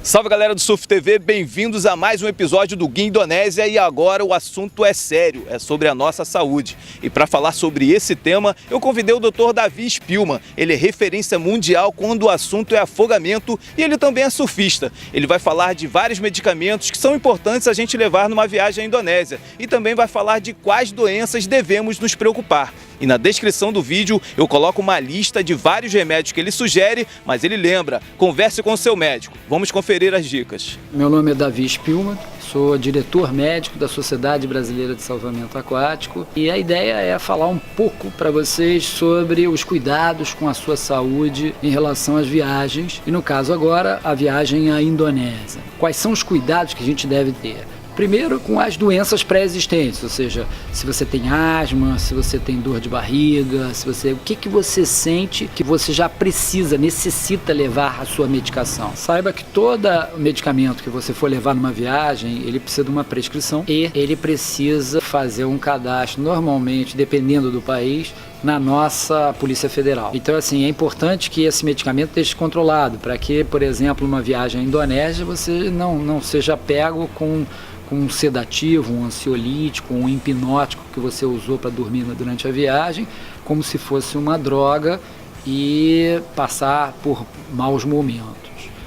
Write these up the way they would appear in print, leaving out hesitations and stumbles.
Salve galera do Surf TV, bem-vindos a mais um episódio do Guia Indonésia e agora o assunto é sério, é sobre a nossa saúde. E para falar sobre esse tema, eu convidei o Dr. Davi Spillman. Ele é referência mundial quando o assunto é afogamento e ele também é surfista. Ele vai falar de vários medicamentos que são importantes a gente levar numa viagem à Indonésia e também vai falar de quais doenças devemos nos preocupar. E na descrição do vídeo eu coloco uma lista de vários remédios que ele sugere, mas ele lembra, converse com o seu médico. Vamos conferir as dicas. Meu nome é Davi Spillman, sou diretor médico da Sociedade Brasileira de Salvamento Aquático e a ideia é falar um pouco para vocês sobre os cuidados com a sua saúde em relação às viagens e no caso agora a viagem à Indonésia. Quais são os cuidados que a gente deve ter? Primeiro, com as doenças pré-existentes, ou seja, se você tem asma, se você tem dor de barriga, o que você sente que você já necessita levar a sua medicação. Saiba que todo medicamento que você for levar numa viagem, ele precisa de uma prescrição e ele precisa fazer um cadastro, normalmente, dependendo do país, na nossa Polícia Federal. Então, assim, é importante que esse medicamento esteja controlado, para que, por exemplo, numa viagem à Indonésia, você não seja pego com um sedativo, um ansiolítico, um hipnótico que você usou para dormir durante a viagem, como se fosse uma droga e passar por maus momentos.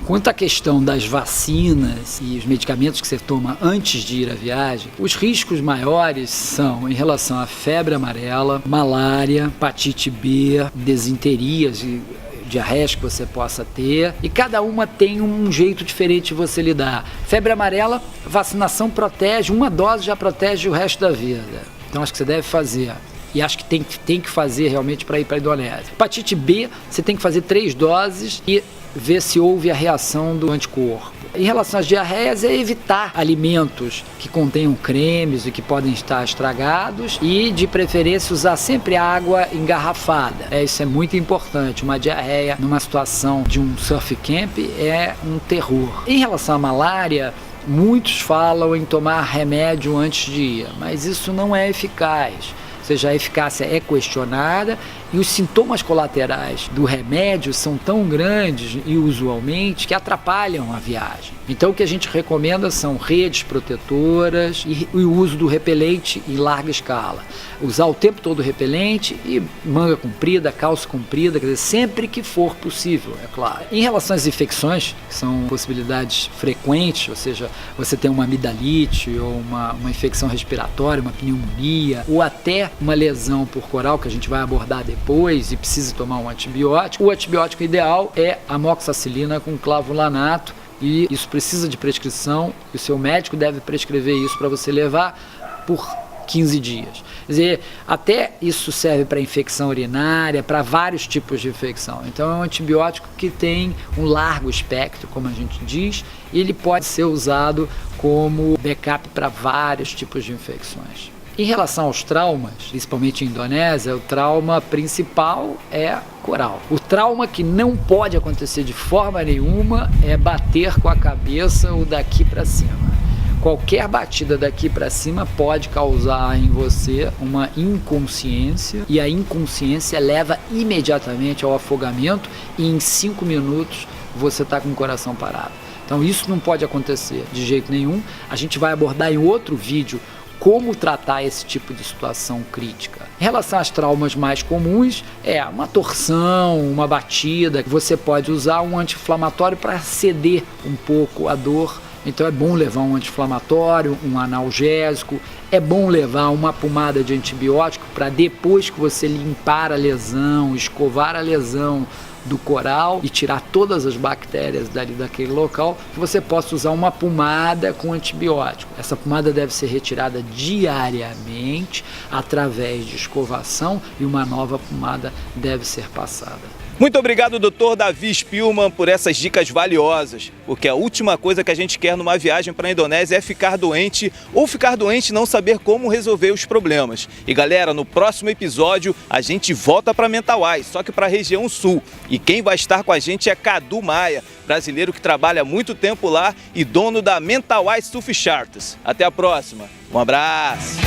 Quanto à questão das vacinas e os medicamentos que você toma antes de ir à viagem, os riscos maiores são em relação à febre amarela, malária, hepatite B, desinterias e diarreias que você possa ter, e cada uma tem um jeito diferente de você lidar. Febre amarela, vacinação protege, uma dose já protege o resto da vida. Então acho que você deve fazer. E acho que tem que fazer realmente para ir para a Indonésia. Hepatite B, você tem que fazer 3 doses e ver se houve a reação do anticorpo. Em relação às diarreias, é evitar alimentos que contenham cremes e que podem estar estragados e, de preferência, usar sempre água engarrafada. Isso é muito importante. Uma diarreia numa situação de um surf camp é um terror. Em relação à malária, muitos falam em tomar remédio antes de ir, mas isso não é eficaz. Ou seja, a eficácia é questionada e os sintomas colaterais do remédio são tão grandes e usualmente que atrapalham a viagem. Então o que a gente recomenda são redes protetoras e o uso do repelente em larga escala. Usar o tempo todo o repelente e manga comprida, calça comprida, quer dizer, sempre que for possível, é claro. Em relação às infecções, que são possibilidades frequentes, ou seja, você tem uma amidalite ou uma infecção respiratória, uma pneumonia ou até uma lesão por coral, que a gente vai abordar depois e precisa tomar um antibiótico. O antibiótico ideal é amoxicilina com clavulanato e isso precisa de prescrição e o seu médico deve prescrever isso para você levar por 15 dias. Quer dizer, até isso serve para infecção urinária, para vários tipos de infecção. Então é um antibiótico que tem um largo espectro, como a gente diz, e ele pode ser usado como backup para vários tipos de infecções. Em relação aos traumas, principalmente em Indonésia, o trauma principal é coral. O trauma que não pode acontecer de forma nenhuma é bater com a cabeça ou daqui para cima. Qualquer batida daqui para cima pode causar em você uma inconsciência e a inconsciência leva imediatamente ao afogamento e em 5 minutos você está com o coração parado. Então isso não pode acontecer de jeito nenhum. A gente vai abordar em outro vídeo como tratar esse tipo de situação crítica. Em relação aos traumas mais comuns, é uma torção, uma batida. Você pode usar um anti-inflamatório para ceder um pouco a dor. Então é bom levar um anti-inflamatório, um analgésico, é bom levar uma pomada de antibiótico para depois que você limpar a lesão, escovar a lesão do coral e tirar todas as bactérias daquele local, que você possa usar uma pomada com antibiótico. Essa pomada deve ser retirada diariamente através de escovação e uma nova pomada deve ser passada. Muito obrigado, Dr. Davi Spillman, por essas dicas valiosas, porque a última coisa que a gente quer numa viagem para a Indonésia é ficar doente ou ficar doente e não saber como resolver os problemas. E galera, no próximo episódio a gente volta para Mentawai, só que para a região sul. E quem vai estar com a gente é Cadu Maia, brasileiro que trabalha há muito tempo lá e dono da Mentawai Surf Charters. Até a próxima, um abraço!